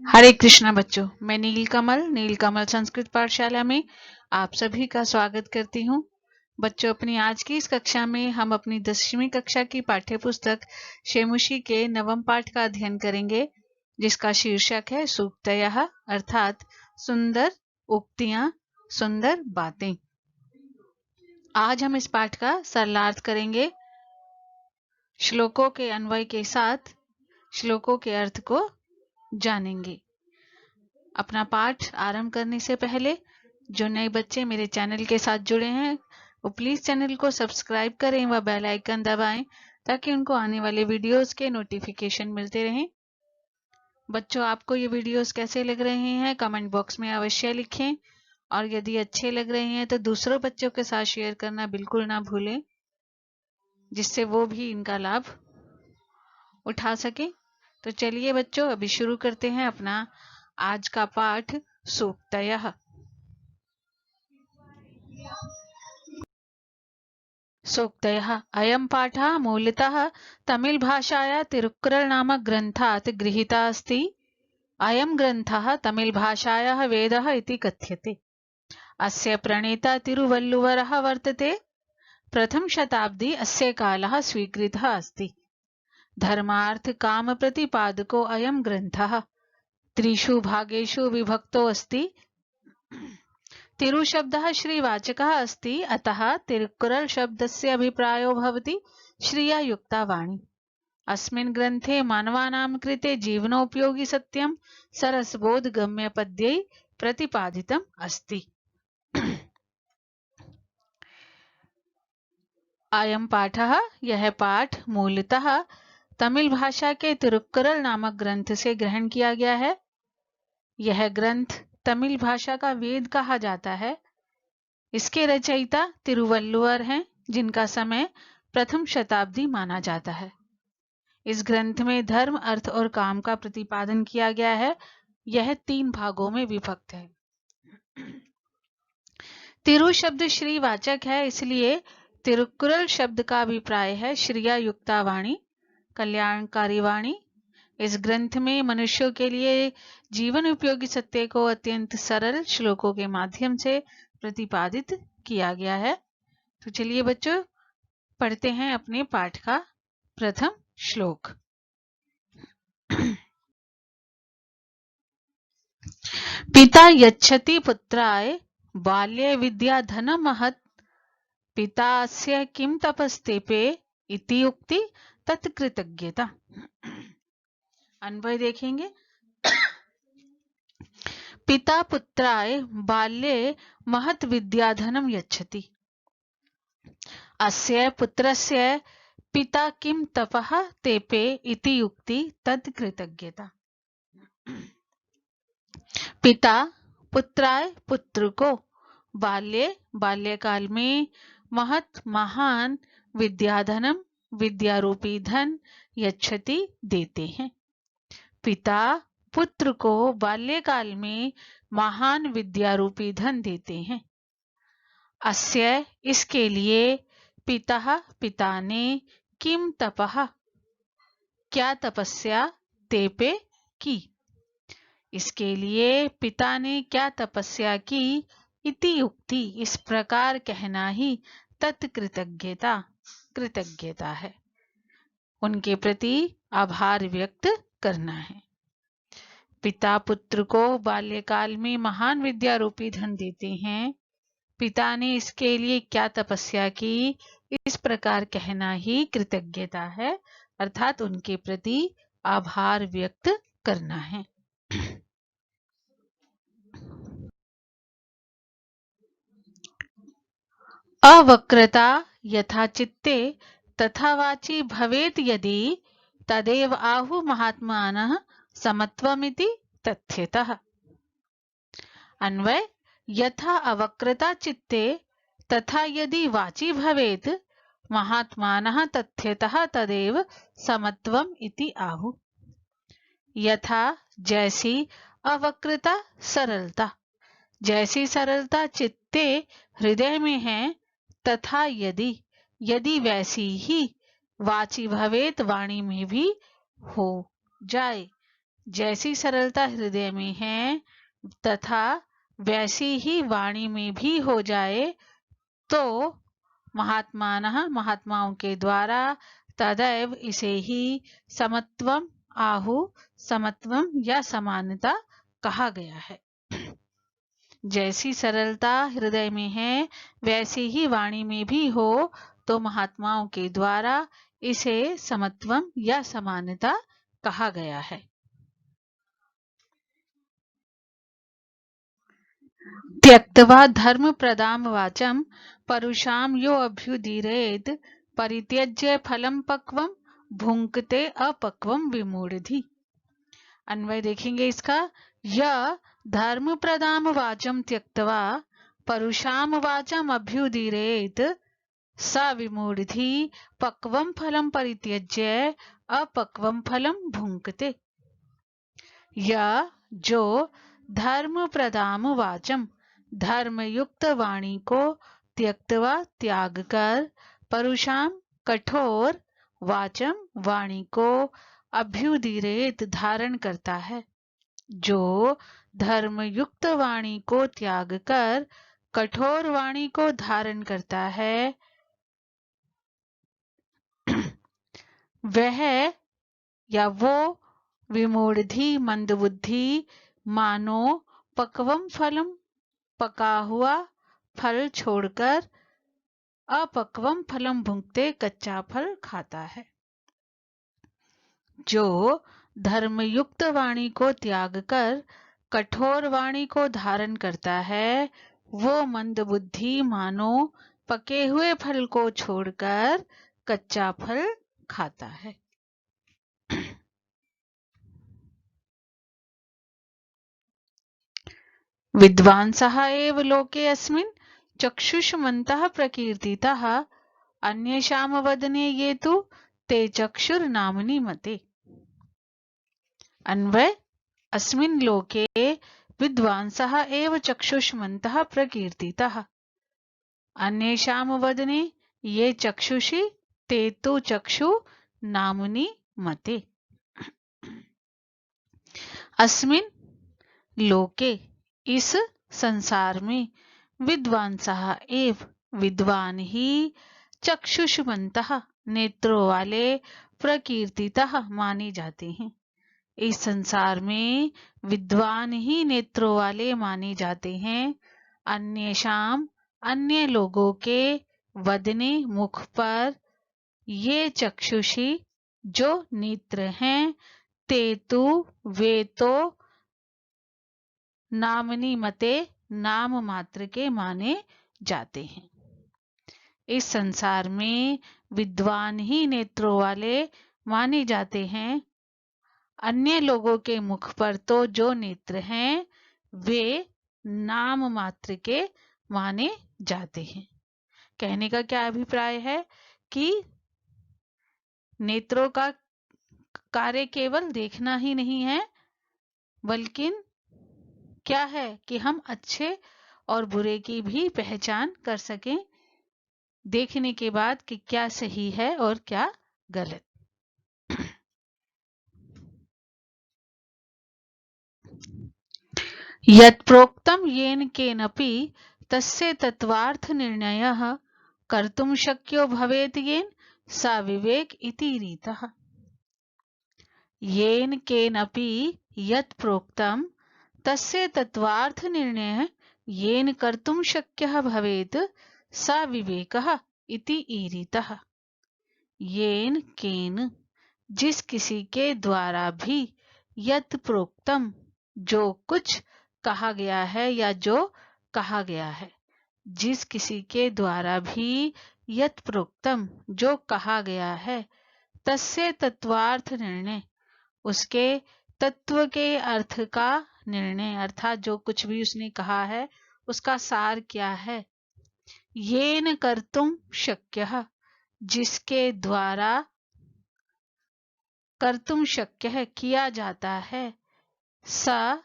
हरे कृष्णा बच्चों, मैं नीलकमल संस्कृत पाठशाला में आप सभी का स्वागत करती हूँ। बच्चों, अपनी आज की इस कक्षा में हम अपनी 10वीं कक्षा की पाठ्य पुस्तक शेमुषी के नवम पाठ का अध्ययन करेंगे, जिसका शीर्षक है सूक्तयः, अर्थात सुंदर उक्तियां, सुंदर बातें। आज हम इस पाठ का सरलार्थ करेंगे। श्लोकों के अन्वय के साथ श्लोकों के अर्थ को जानेंगे। अपना पाठ आरंभ करने से पहले जो नए बच्चे मेरे चैनल के साथ जुड़े हैं, वो प्लीज चैनल को सब्सक्राइब करें व बेल आइकन दबाएं ताकि उनको आने वाले वीडियोस के नोटिफिकेशन मिलते रहें। बच्चों, आपको ये वीडियोस कैसे लग रहे हैं कमेंट बॉक्स में अवश्य लिखें, और यदि अच्छे लग रहे हैं तो दूसरों बच्चों के साथ शेयर करना बिल्कुल ना भूलें, जिससे वो भी इनका लाभ उठा सके। तो चलिए बच्चों, अभी शुरू करते हैं अपना आज का पाठ सूक्तयः। सूक्तयः अयं पाठः मूलतः तमिल भाषाया तिरुक्कुरल नामक ग्रन्थात् गृहीतः अस्ति। अयं ग्रन्थः तमिल भाषायाः वेदः इति कथ्यते। अस्य प्रणेता तिरुवल्लुवरः वर्तते। प्रथम शताब्दी अस्य कालः स्वीकृतः अस्ति। धर्मार्थ काम प्रतिपादको अयं ग्रन्थः त्रिषु भागेषु विभक्तो अस्ति। तिरु शब्दः श्रीवाचकः अस्ति, अतः तिरुक्कुरल शब्दस्य अभिप्रायो भवति श्रिया युक्ता वाणी। अस्मिन् ग्रन्थे मानवानां कृते जीवनोपयोगि सत्यं सरसबोधगम्य पद्यै प्रतिपादितम् अस्ति। अयं पाठः, यह पाठ मूलतः तमिल भाषा के तिरुक्कुरल नामक ग्रंथ से ग्रहण किया गया है। यह ग्रंथ तमिल भाषा का वेद कहा जाता है। इसके रचयिता तिरुवल्लुवर हैं, जिनका समय प्रथम शताब्दी माना जाता है। इस ग्रंथ में धर्म, अर्थ और काम का प्रतिपादन किया गया है। यह 3 भागों में विभक्त है। तिरु शब्द श्रीवाचक है, इसलिए तिरुक्कुरल शब्द का अभिप्राय है श्रिया युक्ता वाणी, कल्याणकारी वाणी। इस ग्रंथ में मनुष्यों के लिए जीवन उपयोगी सत्य को अत्यंत सरल श्लोकों के माध्यम से प्रतिपादित किया गया है। तो चलिए बच्चों, पढ़ते हैं अपने पाठ का प्रथम श्लोक। पिता यच्छति पुत्राय बाल्ये विद्या धनं महत्, पितास्य किं तपस्तेपे इति उक्ति तत्कृतज्ञता। अन्वय देखेंगे। पिता पुत्राय बाल्ये महत् विद्याधनं यच्छति। अस्य पुत्रस्य पिता किं तपः तेपे इति उक्ति तत् कृतज्ञता। पिता पुत्राय पुत्र को बाल्यकाल में महत् महान विद्याधनम विद्यारूपी धन यच्छति देते हैं। पिता पुत्र को बाल्यकाल में महान विद्यारूपी धन देते हैं। अस्य इसके लिए पिता ने किम तपः क्या तपस्या तेपे की, इसके लिए पिता ने क्या तपस्या की, इति उक्ति इस प्रकार कहना ही कृतज्ञता है, उनके प्रति आभार व्यक्त करना है। पिता पुत्र को बाल्यकाल में महान विद्या रूपी धन देते हैं। पिता ने इसके लिए क्या तपस्या की, इस प्रकार कहना ही कृतज्ञता है, अर्थात उनके प्रति आभार व्यक्त करना है। अवक्रता यथा चित्ते तथा वाची भवेत् यदि तदेव आहु महात्मानः समत्वमिति तथ्यतः। अन्वय। यथा अवक्रता चित्ते तथा यदि वाची भवेत् महात्मानः तथ्यतः तदेव समत्वम इति आहु। यथा जैसी, अवक्रता सरलता, जैसी सरलता चित्ते हृदय में है, तथा यदि वैसी ही वाची भवेत वाणी में भी हो जाए, जैसी सरलता हृदय में है तथा वैसी ही वाणी में भी हो जाए तो महात्माओं के द्वारा तदैव इसे ही समत्वम आहु, समत्वम या समानता कहा गया है। जैसी सरलता हृदय में है वैसी ही वाणी में भी हो तो महात्माओं के द्वारा इसे समत्वम या समानता कहा गया है। त्यक्त्वा धर्म प्रदाम वाचम परुषाम यो अभ्युदीरेत परित्यज्य फलम पक्वम भुंक्ते अपक्वम विमूढ़धि। अन्वय देखेंगे इसका। यह धर्म प्रदाम वाचम त्यक्त्वा परुषाम वाचम अभ्युदीरेत स विमूढ़धि पक्वम फलम परित्यज्य अपक्वम फलम भुंक्ते। यह जो धर्म प्रदाम वाचम धर्मयुक्त वाणी को त्यक्त्वा त्याग कर परुषाम कठोर वाचम वाणी को अभ्युदीरेत धारण करता है। जो धर्मयुक्त वाणी को त्याग कर कठोर वाणी को धारण करता है वह या वो विमूढ़धि मंदबुद्धि मानो पक्वम फलम पका हुआ फल छोड़कर अपक्वम फलम भुंक्ते कच्चा फल खाता है। जो धर्मयुक्त वाणी को त्याग कर कठोर वाणी को धारण करता है वो मंदबुद्धि मानो पके हुए फल को छोड़कर कच्चा फल खाता है। विद्वांसः एव लोके अस्मिन् चक्षुष्मन्तः प्रकीर्तितः अन्येषां वदने ये तु ते चक्षुर्नाम्नि मते। अन्वय अस्मिन् लोके विद्वांसः एव चक्षुष्मन्तः प्रकीर्तितः अन्येषां वदने ये चक्षुषि ते तु चक्षु नाम्नि मते। अस्मिन् लोके इस संसार में विद्वांसः एव विद्वान ही चक्षुष्मन्तः नेत्रों वाले प्रकीर्तितः माने जाते हैं। इस संसार में विद्वान ही नेत्रों वाले माने जाते हैं। अन्येषाम अन्य लोगों के वदने मुख पर ये चक्षुषी जो नेत्र हैं ते तु वे तो नामनी मते नाम मात्र के माने जाते हैं। इस संसार में विद्वान ही नेत्रों वाले माने जाते हैं। अन्य लोगों के मुख पर तो जो नेत्र हैं वे नाम मात्र के माने जाते हैं। कहने का क्या अभिप्राय है कि नेत्रों का कार्य केवल देखना ही नहीं है बल्कि क्या है कि हम अच्छे और बुरे की भी पहचान कर सकें देखने के बाद कि क्या सही है और क्या गलत। यत् प्रोक्तम येन केनपि तस्य तत्वार्थ निर्णयः कर्तुं शक्यो भवेत् येन सा विवेक इति रीतः। येन केनपि यत् प्रोक्तम तस्य तत्वार्थ निर्णयः येन कर्तुं शक्यः भवेत् सा विवेकः इति ईरितः। येन केन जिस किसी के द्वारा भी यत् प्रोक्तम जो कुछ कहा गया है या जो कहा गया है, जिस किसी के द्वारा भी यत् प्रोक्तम जो कहा गया है तस्य तत्वार्थ निर्णय उसके तत्व के अर्थ का निर्णय अर्थात जो कुछ भी उसने कहा है उसका सार क्या है। येन कर्तुम शक्यः जिसके द्वारा कर्तुम शक्य है किया जाता है स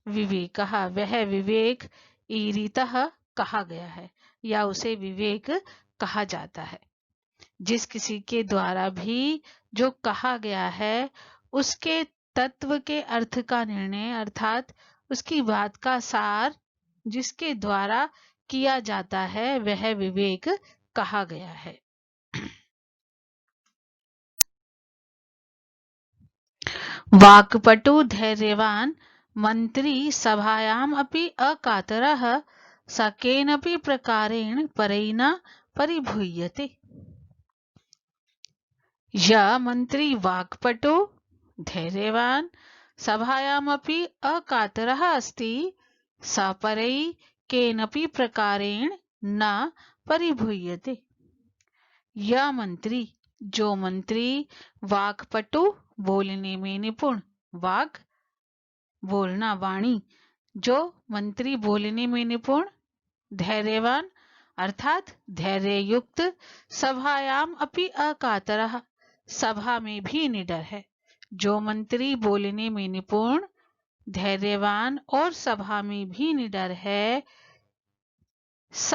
विवेकः वह विवेक ईरितः कहा गया है या उसे विवेक कहा जाता है। जिस किसी के द्वारा भी जो कहा गया है उसके तत्व के अर्थ का निर्णय अर्थात उसकी बात का सार जिसके द्वारा किया जाता है वह विवेक कहा गया है। वाक्पटु धैर्यवान मंत्री सभायाम् अपि अकातरः स केनपि प्रकारेण परैः न परिभूयते। यः मंत्री वाक्पटु धैर्यवान सभायामपि अकातरः अस्ति स परैः केनपि प्रकारेण न परिभूयते। यह मंत्री, जो मंत्री वाक्पटु बोलने में निपुण, वाक बोलना वाणी, जो मंत्री बोलने में निपुण, धैर्यवान अर्थात धैर्य युक्त, सभायाम अपि अकातरः सभा में भी निडर है। जो मंत्री बोलने में निपुण, धैर्यवान और सभा में भी निडर है, स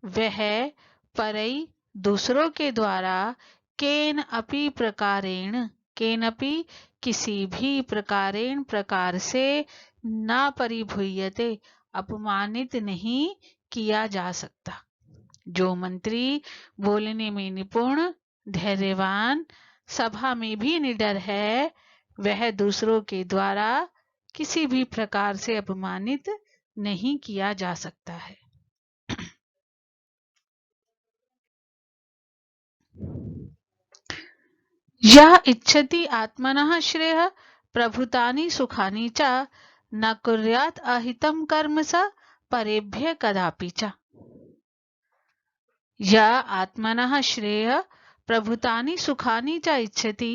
वह परई दूसरों के द्वारा केन अपि प्रकारेण, केन अपि किसी भी प्रकारेण प्रकार से न परिभूयते अपमानित नहीं किया जा सकता। जो मंत्री बोलने में निपुण, धैर्यवान, सभा में भी निडर है, वह दूसरों के द्वारा किसी भी प्रकार से अपमानित नहीं किया जा सकता है। यः इच्छति आत्मनः श्रेयः प्रभुतानि सुखानि च न कुर्यात् अहितं कर्म स परेभ्यः कदापि च। यः आत्मनः श्रेयः प्रभुतानि सुखानि च इच्छति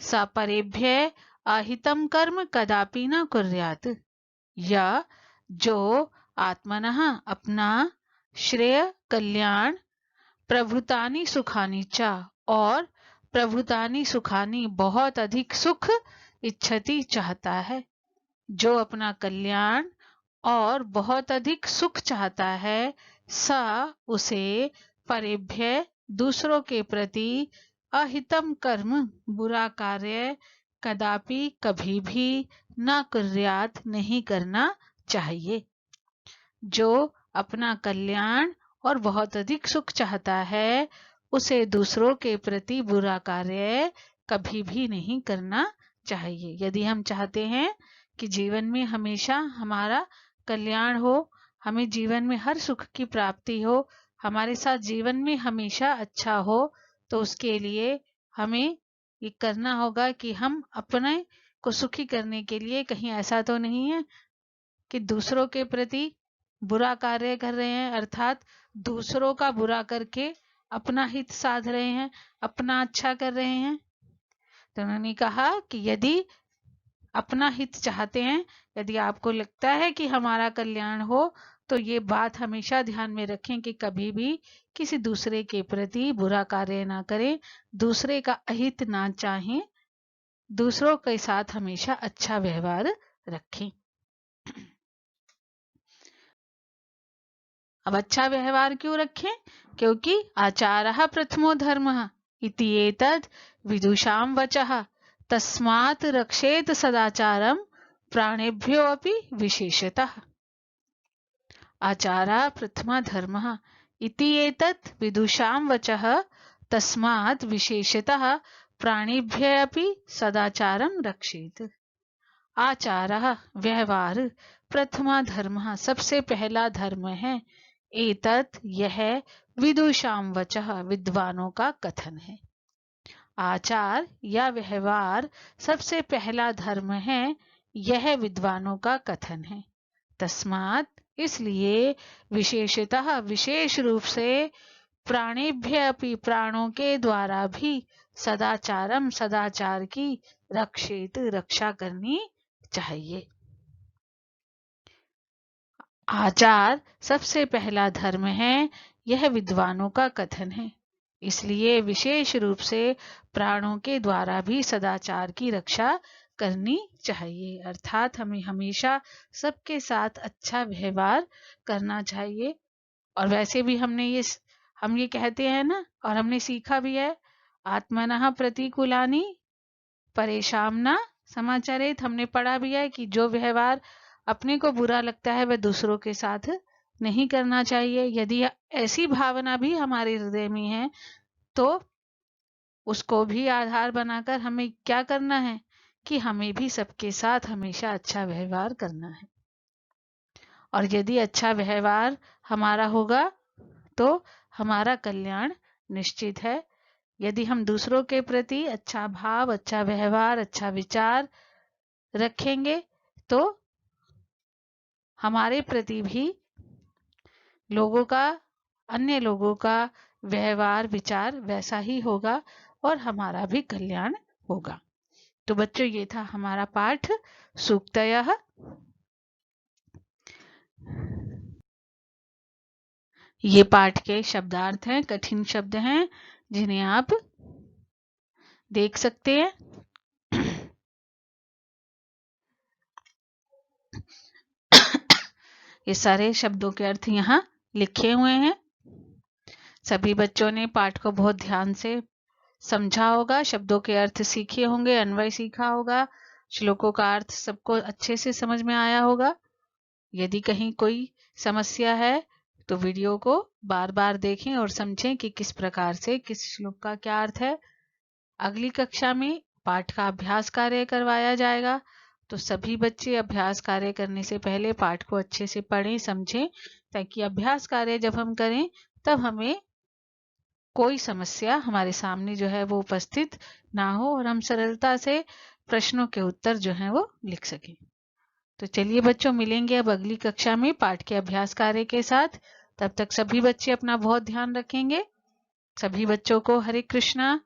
स परेभ्यः अहितं कर्म कदापि न कुर्यात्। यह जो आत्मनः अपना, श्रेय कल्याण, प्रभुतानि सुखानि च और प्रभुतानि सुखानि बहुत अधिक सुख इच्छति चाहता है, जो अपना कल्याण और बहुत अधिक सुख चाहता है, सा उसे परेभ्य दूसरों के प्रति अहितम कर्म बुरा कार्य कदापि कभी भी न कुर्यात नहीं करना चाहिए। जो अपना कल्याण और बहुत अधिक सुख चाहता है, उसे दूसरों के प्रति बुरा कार्य कभी भी नहीं करना चाहिए। यदि हम चाहते हैं कि जीवन में हमेशा हमारा कल्याण हो, हमें जीवन में हर सुख की प्राप्ति हो, हमारे साथ जीवन में हमेशा अच्छा हो, तो उसके लिए हमें ये करना होगा कि हम अपने को सुखी करने के लिए कहीं ऐसा तो नहीं है कि दूसरों के प्रति बुरा कार्य कर रहे हैं, अर्थात दूसरों का बुरा करके अपना हित साध रहे हैं, अपना अच्छा कर रहे हैं। तो उन्होंने कहा कि यदि अपना हित चाहते हैं, यदि आपको लगता है कि हमारा कल्याण हो, तो ये बात हमेशा ध्यान में रखें कि कभी भी किसी दूसरे के प्रति बुरा कार्य ना करें, दूसरे का अहित ना चाहें, दूसरों के साथ हमेशा अच्छा व्यवहार रखें। अब अच्छा व्यवहार क्यों रखें? क्योंकि आचारः प्रथमो धर्मः इति एतद् विदुषां वचः तस्मात् रक्षेत सदाचारं प्राणेभ्यो अपि विशेषतः। आचारः प्रथमः धर्मः इति एतद् विदुषां वचः तस्मात् विशेषतः प्राणेभ्यः अपि सदाचारं रक्षेत। आचारः व्यवहार, प्रथमा धर्मः सबसे पहला धर्म है, एतत् यह, विदुषां वचः विद्वानों का कथन है। आचार या व्यवहार सबसे पहला धर्म है, यह विद्वानों का कथन है। तस्मात् इसलिए, विशेषतः विशेष रूप से, प्राणेभ्य अपि प्राणों के द्वारा भी, सदाचारम सदाचार की, रक्षेत रक्षा करनी चाहिए। आचार सबसे पहला धर्म है, यह विद्वानों का कथन है, इसलिए विशेष रूप से प्राणों के द्वारा भी सदाचार की रक्षा करनी चाहिए। अर्थात हमें हमेशा सबके साथ अच्छा व्यवहार करना चाहिए। और वैसे भी हम ये कहते हैं ना, और हमने सीखा भी है, आत्मनः प्रतिकूलानि परेशान न समाचरित हमने पढ़ा भी है कि जो व्यवहार अपने को बुरा लगता है वह दूसरों के साथ नहीं करना चाहिए। यदि ऐसी भावना भी हमारे हृदय में है तो उसको भी आधार बनाकर हमें क्या करना है कि हमें भी सबके साथ हमेशा अच्छा व्यवहार करना है। और यदि अच्छा व्यवहार हमारा होगा तो हमारा कल्याण निश्चित है। यदि हम दूसरों के प्रति अच्छा भाव, अच्छा व्यवहार, अच्छा विचार रखेंगे तो हमारे प्रति भी अन्य लोगों का व्यवहार, विचार वैसा ही होगा और हमारा भी कल्याण होगा। तो बच्चों, ये था हमारा पाठ सूक्तयः। ये पाठ के शब्दार्थ हैं, कठिन शब्द हैं जिन्हें आप देख सकते हैं। ये सारे शब्दों के अर्थ यहाँ लिखे हुए हैं। सभी बच्चों ने पाठ को बहुत ध्यान से समझा होगा, शब्दों के अर्थ सीखे होंगे, अन्वय सीखा होगा, श्लोकों का अर्थ सबको अच्छे से समझ में आया होगा। यदि कहीं कोई समस्या है तो वीडियो को बार बार देखें और समझें कि किस प्रकार से किस श्लोक का क्या अर्थ है। अगली कक्षा में पाठ का अभ्यास कार्य करवाया जाएगा, तो सभी बच्चे अभ्यास कार्य करने से पहले पाठ को अच्छे से पढ़ें, समझें, ताकि अभ्यास कार्य जब हम करें तब हमें कोई समस्या हमारे सामने जो है वो उपस्थित ना हो और हम सरलता से प्रश्नों के उत्तर जो है वो लिख सकें। तो चलिए बच्चों, मिलेंगे अब अगली कक्षा में पाठ के अभ्यास कार्य के साथ। तब तक सभी बच्चे अपना बहुत ध्यान रखेंगे। सभी बच्चों को हरे कृष्णा।